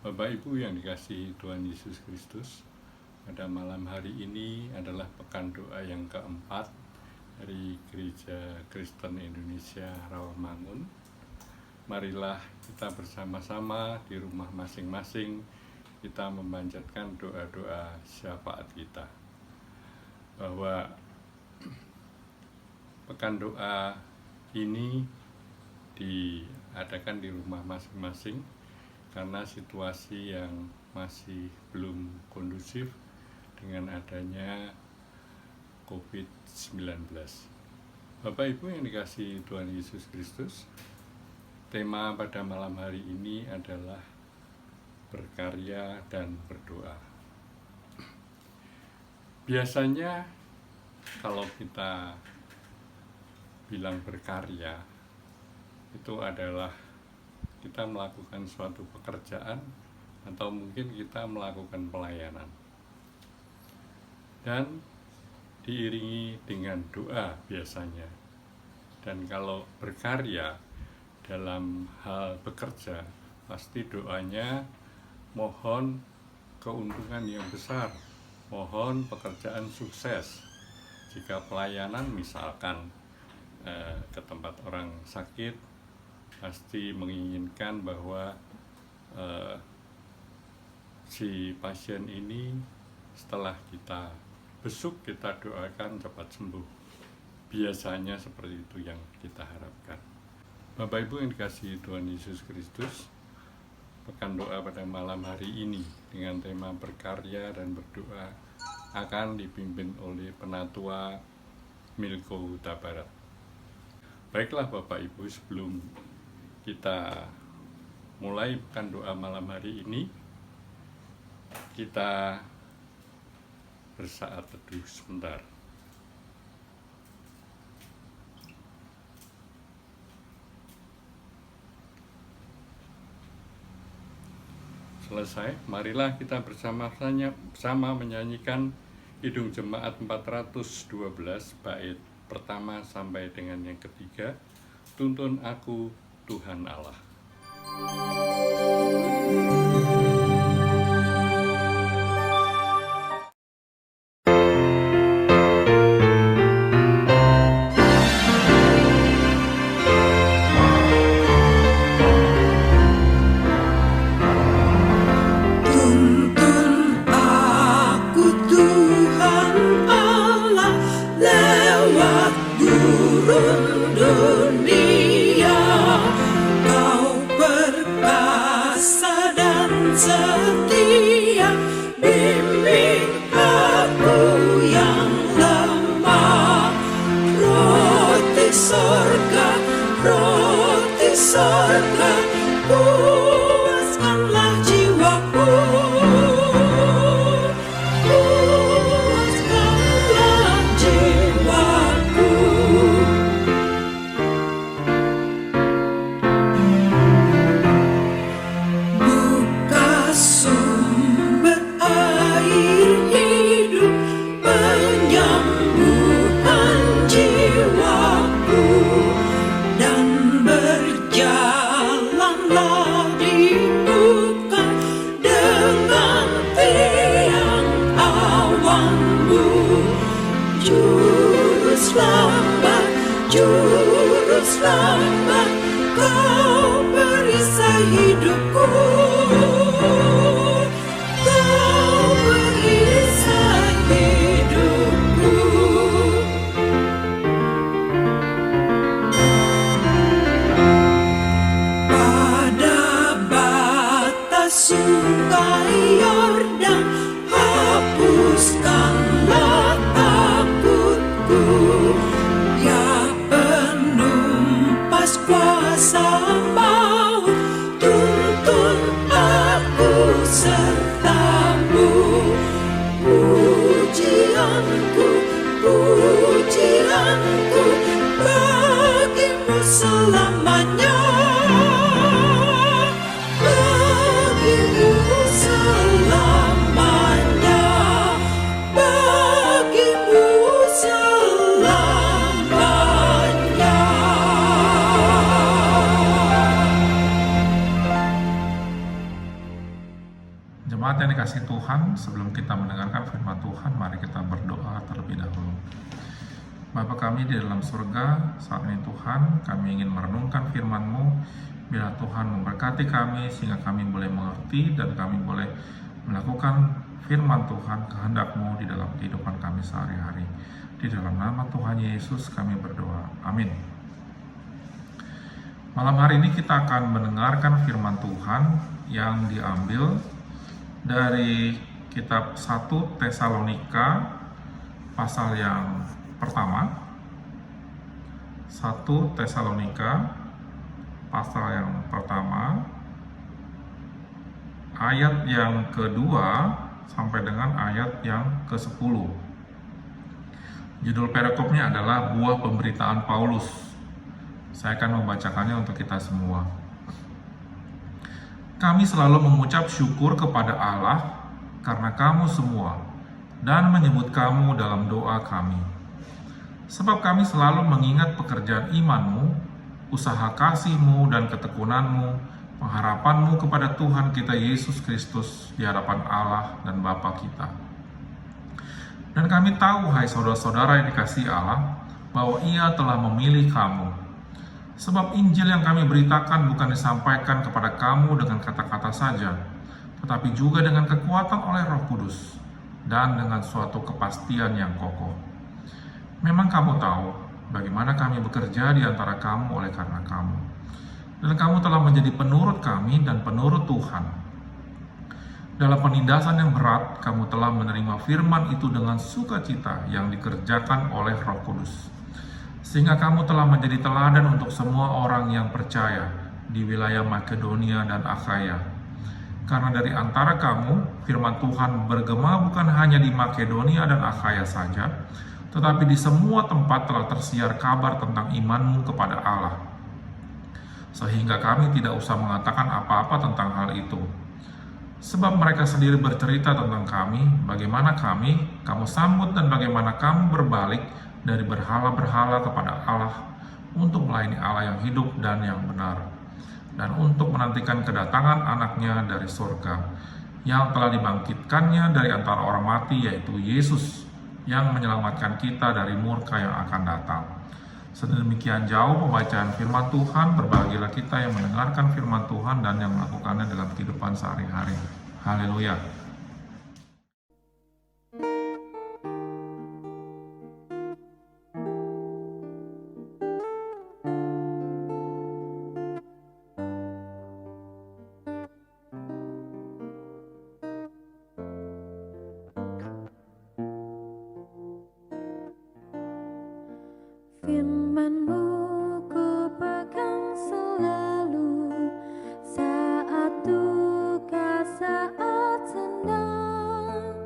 Bapak Ibu yang dikasihi Tuhan Yesus Kristus, pada malam hari ini adalah pekan doa yang keempat dari Gereja Kristen Indonesia Rawamangun. Marilah kita bersama-sama di rumah masing-masing kita memanjatkan doa-doa syafaat kita, bahwa pekan doa ini diadakan di rumah masing-masing karena situasi yang masih belum kondusif dengan adanya COVID-19. Bapak Ibu yang dikasihi Tuhan Yesus Kristus, tema pada malam hari ini adalah berkarya dan berdoa. Biasanya kalau kita bilang berkarya, itu adalah kita melakukan suatu pekerjaan atau mungkin kita melakukan pelayanan, dan diiringi dengan doa biasanya. Dan kalau berkarya dalam hal bekerja, pasti doanya mohon keuntungan yang besar, mohon pekerjaan sukses. Jika pelayanan misalkan ke tempat orang sakit, pasti menginginkan bahwa si pasien ini setelah kita besuk, kita doakan cepat sembuh. Biasanya seperti itu yang kita harapkan. Bapak Ibu yang dikasihi Tuhan Yesus Kristus, pekan doa pada malam hari ini dengan tema berkarya dan berdoa akan dipimpin oleh Penatua Milko Huta Barat. Baiklah Bapak Ibu, sebelum kita mulai pekan doa malam hari ini, kita bersaat teduh sebentar. Selesai, marilah kita bersama menyanyikan Kidung Jemaat 412 bait pertama sampai dengan yang ketiga, Tuntun Aku Tuhan Allah. Juru selamat, Kau perisai hidupku, Kau perisai hidupku. Pada batas sungai Yordan, hapuskanlah takutku. Kuasa maut, tuntun aku sertamu. Pujianku, pujianku bagimu selamanya, bagimu selamanya, bagimu selamanya. Jemaat yang dikasihi Tuhan, sebelum kita mendengarkan firman Tuhan, mari kita berdoa terlebih dahulu. Bapa kami di dalam surga, saat ini Tuhan, kami ingin merenungkan firman-Mu. Bila Tuhan memberkati kami, sehingga kami boleh mengerti dan kami boleh melakukan firman Tuhan, kehendak-Mu di dalam kehidupan kami sehari-hari. Di dalam nama Tuhan Yesus kami berdoa. Amin. Malam hari ini kita akan mendengarkan firman Tuhan yang diambil dari kitab 1 Tesalonika pasal yang pertama. 1 Tesalonika pasal yang pertama ayat yang kedua sampai dengan ayat yang ke-10. Judul perikopnya adalah buah pemberitaan Paulus. Saya akan membacakannya untuk kita semua. Kami selalu mengucap syukur kepada Allah karena kamu semua dan menyebut kamu dalam doa kami. Sebab kami selalu mengingat pekerjaan iman-Mu, usaha kasih-Mu dan ketekunan-Mu, pengharapan-Mu kepada Tuhan kita Yesus Kristus di hadapan Allah dan Bapa kita. Dan kami tahu, hai saudara-saudara yang dikasihi Allah, bahwa Ia telah memilih kamu. Sebab Injil yang kami beritakan bukan disampaikan kepada kamu dengan kata-kata saja, tetapi juga dengan kekuatan oleh Roh Kudus dan dengan suatu kepastian yang kokoh. Memang kamu tahu bagaimana kami bekerja di antara kamu oleh karena kamu. Dan kamu telah menjadi penurut kami dan penurut Tuhan. Dalam penindasan yang berat, kamu telah menerima firman itu dengan sukacita yang dikerjakan oleh Roh Kudus. Sehingga kamu telah menjadi teladan untuk semua orang yang percaya di wilayah Makedonia dan Akhaya. Karena dari antara kamu, firman Tuhan bergema bukan hanya di Makedonia dan Akhaya saja, tetapi di semua tempat telah tersiar kabar tentang iman-Mu kepada Allah. Sehingga kami tidak usah mengatakan apa-apa tentang hal itu. Sebab mereka sendiri bercerita tentang kami, bagaimana kamu sambut dan bagaimana kamu berbalik dari berhala-berhala kepada Allah untuk melayani Allah yang hidup dan yang benar, dan untuk menantikan kedatangan anaknya dari surga, yang telah dibangkitkannya dari antara orang mati, yaitu Yesus, yang menyelamatkan kita dari murka yang akan datang. Sedemikian jauh pembacaan firman Tuhan, berbahagialah kita yang mendengarkan firman Tuhan dan yang melakukannya dalam kehidupan sehari-hari. Haleluya. Firman-Mu ku pegang selalu, saat duka, saat senang,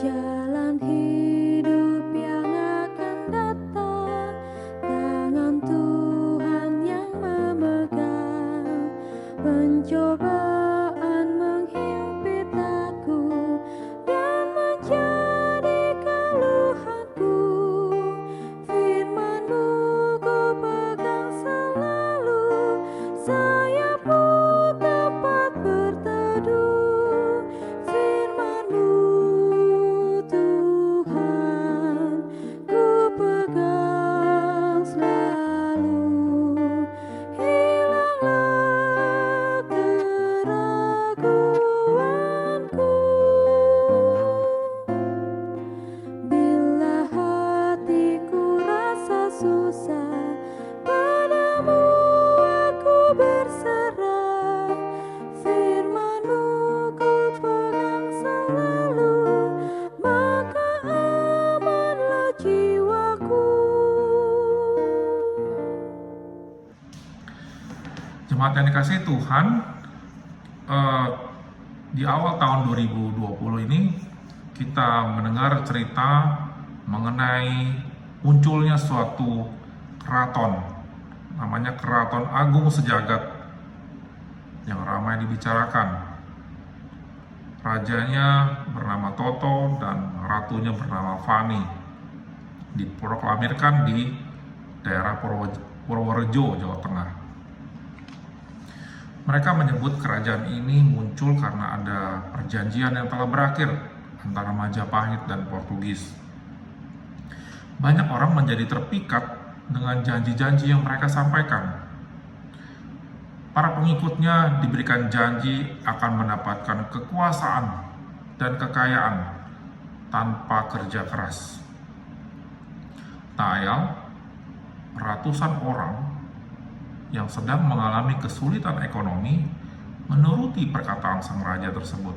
jalan hidup yang akan datang, tangan Tuhan yang memegang. Pencobaan menghimpit aku dan menjadi keluhanku. Jemaat yang dikasihi Tuhan, di awal tahun 2020 ini kita mendengar cerita mengenai munculnya suatu keraton, namanya Keraton Agung Sejagat, yang ramai dibicarakan. Rajanya bernama Toto dan ratunya bernama Fani. Diproklamirkan di daerah Purworejo, Jawa Tengah. Mereka menyebut kerajaan ini muncul karena ada perjanjian yang telah berakhir antara Majapahit dan Portugis. Banyak orang menjadi terpikat dengan janji-janji yang mereka sampaikan. Para pengikutnya diberikan janji akan mendapatkan kekuasaan dan kekayaan tanpa kerja keras. Tak ayal, ratusan orang yang sedang mengalami kesulitan ekonomi menuruti perkataan sang raja tersebut.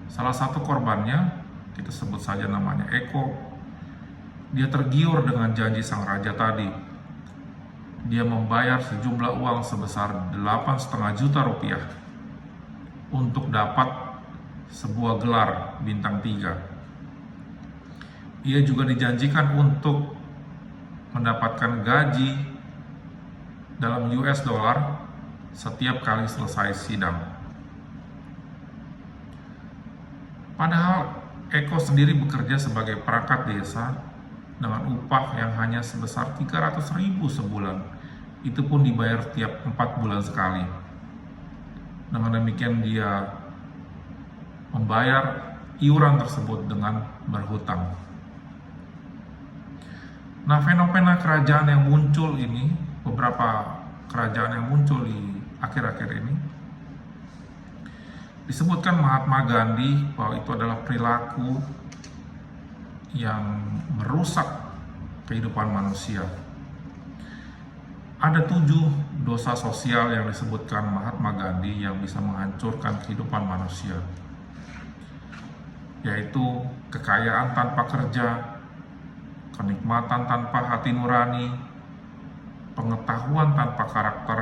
Salah satu korbannya, kita sebut saja namanya Eko, dia tergiur dengan janji sang raja tadi. Dia membayar sejumlah uang sebesar 8,5 juta rupiah untuk dapat sebuah gelar bintang 3. Ia juga dijanjikan untuk mendapatkan gaji dalam US dollar setiap kali selesai sidang. Padahal Eko sendiri bekerja sebagai perangkat desa dengan upah yang hanya sebesar 300.000 sebulan. Itu pun dibayar tiap 4 bulan sekali. Dengan demikian dia membayar iuran tersebut dengan berhutang. Nah, fenomena kerajaan yang muncul ini, beberapa kerajaan yang muncul di akhir-akhir ini, disebutkan Mahatma Gandhi bahwa itu adalah perilaku yang merusak kehidupan manusia. Ada 7 dosa sosial yang disebutkan Mahatma Gandhi yang bisa menghancurkan kehidupan manusia, yaitu kekayaan tanpa kerja, kenikmatan tanpa hati nurani, pengetahuan tanpa karakter,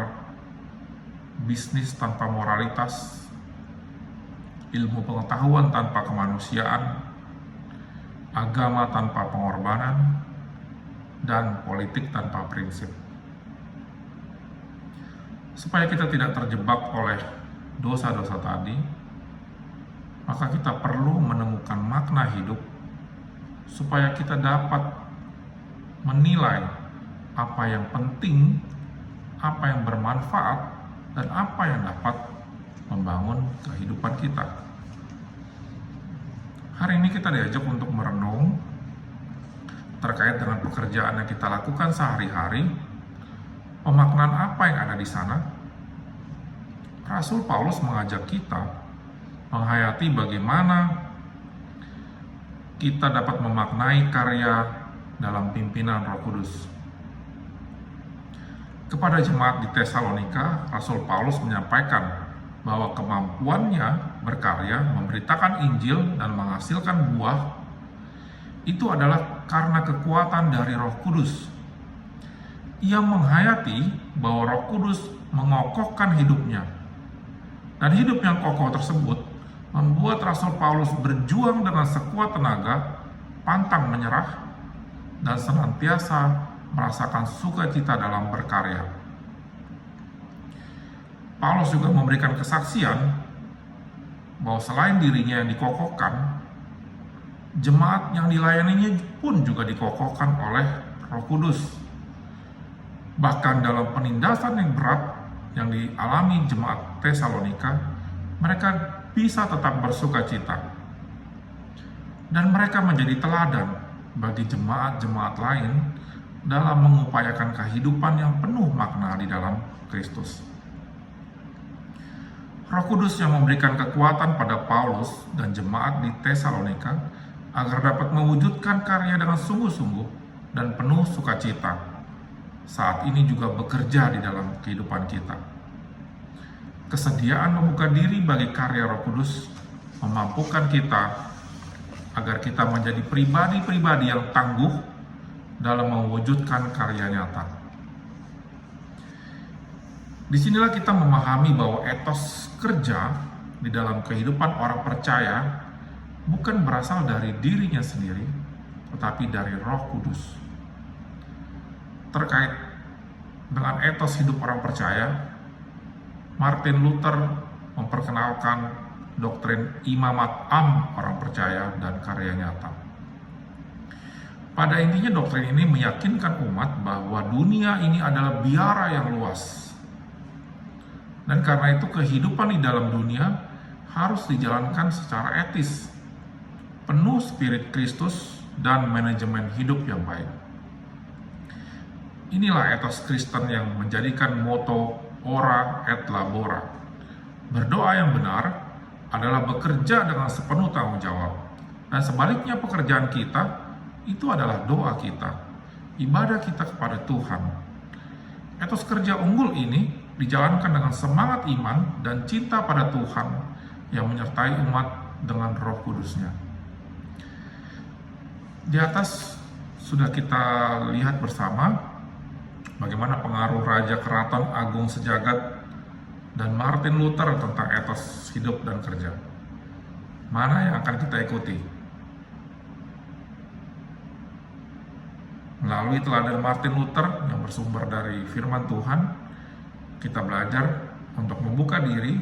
bisnis tanpa moralitas, ilmu pengetahuan tanpa kemanusiaan, agama tanpa pengorbanan, dan politik tanpa prinsip. Supaya kita tidak terjebak oleh dosa-dosa tadi, maka kita perlu menemukan makna hidup supaya kita dapat menilai apa yang penting, apa yang bermanfaat, dan apa yang dapat membangun kehidupan kita. Hari ini kita diajak untuk merenung terkait dengan pekerjaan yang kita lakukan sehari-hari, pemaknaan apa yang ada di sana. Rasul Paulus mengajak kita menghayati bagaimana kita dapat memaknai karya dalam pimpinan Roh Kudus. Kepada jemaat di Tesalonika, Rasul Paulus menyampaikan bahwa kemampuannya berkarya, memberitakan Injil, dan menghasilkan buah itu adalah karena kekuatan dari Roh Kudus. Ia menghayati bahwa Roh Kudus mengokohkan hidupnya, dan hidup yang kokoh tersebut membuat Rasul Paulus berjuang dengan sekuat tenaga, pantang menyerah, dan senantiasa merasakan sukacita dalam berkarya. Paulus juga memberikan kesaksian bahwa selain dirinya yang dikokohkan, jemaat yang dilayaninya pun juga dikokohkan oleh Roh Kudus. Bahkan dalam penindasan yang berat yang dialami jemaat Tesalonika, mereka bisa tetap bersukacita, dan mereka menjadi teladan bagi jemaat-jemaat lain dalam mengupayakan kehidupan yang penuh makna di dalam Kristus. Roh Kudus yang memberikan kekuatan pada Paulus dan jemaat di Tesalonika agar dapat mewujudkan karya dengan sungguh-sungguh dan penuh sukacita, saat ini juga bekerja di dalam kehidupan kita. Kesediaan membuka diri bagi karya Roh Kudus memampukan kita agar kita menjadi pribadi-pribadi yang tangguh dalam mewujudkan karya nyata. Disinilah kita memahami bahwa etos kerja di dalam kehidupan orang percaya bukan berasal dari dirinya sendiri, tetapi dari Roh Kudus. Terkait dengan etos hidup orang percaya, Martin Luther memperkenalkan doktrin imamat am orang percaya dan karya nyata. Pada intinya doktrin ini meyakinkan umat bahwa dunia ini adalah biara yang luas. Dan karena itu kehidupan di dalam dunia harus dijalankan secara etis, penuh spirit Kristus dan manajemen hidup yang baik. Inilah etos Kristen yang menjadikan moto Ora et Labora. Berdoa yang benar adalah bekerja dengan sepenuh tanggung jawab. Dan sebaliknya pekerjaan kita itu adalah doa kita, ibadah kita kepada Tuhan. Etos kerja unggul ini dijalankan dengan semangat iman dan cinta pada Tuhan yang menyertai umat dengan Roh Kudus-Nya. Di atas sudah kita lihat bersama bagaimana pengaruh Raja Keraton Agung Sejagat dan Martin Luther tentang etos hidup dan kerja. Mana yang akan kita ikuti? Melalui teladan Martin Luther yang bersumber dari firman Tuhan, kita belajar untuk membuka diri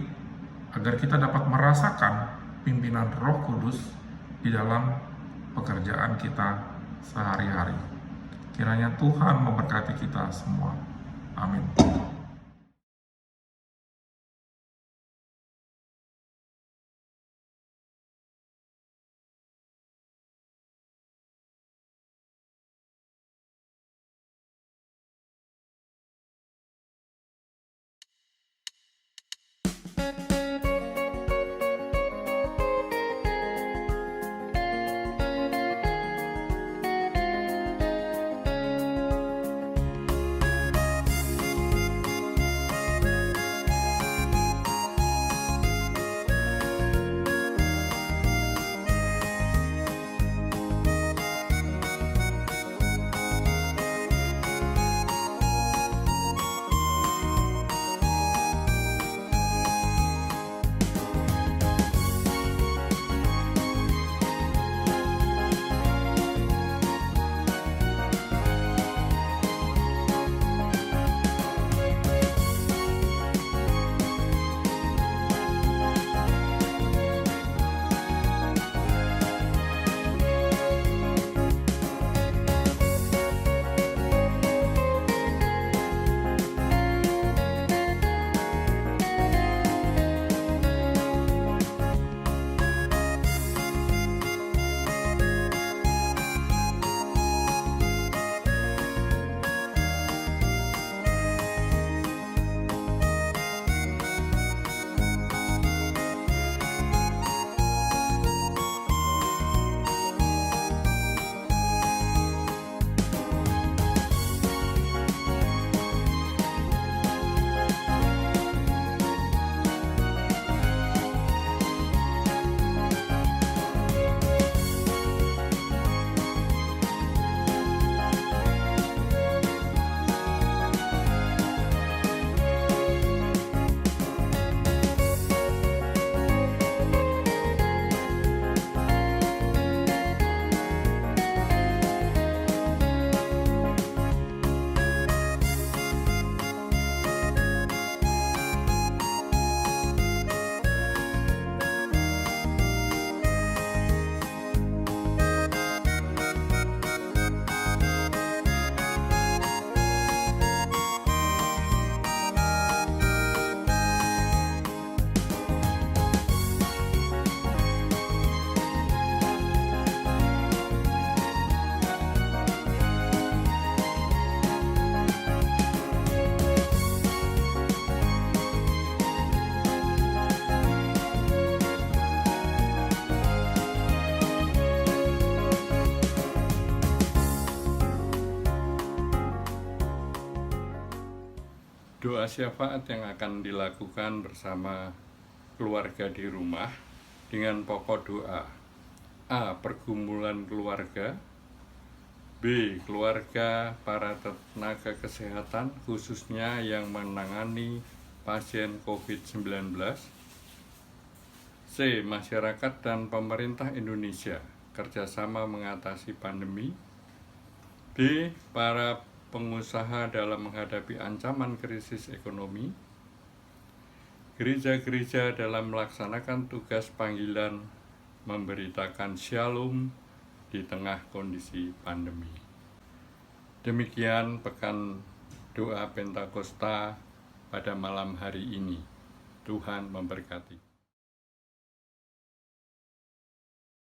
agar kita dapat merasakan pimpinan Roh Kudus di dalam pekerjaan kita sehari-hari. Kiranya Tuhan memberkati kita semua. Amin. Doa syafaat yang akan dilakukan bersama keluarga di rumah dengan pokok doa. A. Pergumulan keluarga. B. Keluarga para tenaga kesehatan khususnya yang menangani pasien COVID-19. C. Masyarakat dan pemerintah Indonesia kerjasama mengatasi pandemi. D. Para pengusaha dalam menghadapi ancaman krisis ekonomi. Gereja-gereja dalam melaksanakan tugas panggilan memberitakan shalom di tengah kondisi pandemi. Demikian pekan doa Pentakosta pada malam hari ini. Tuhan memberkati.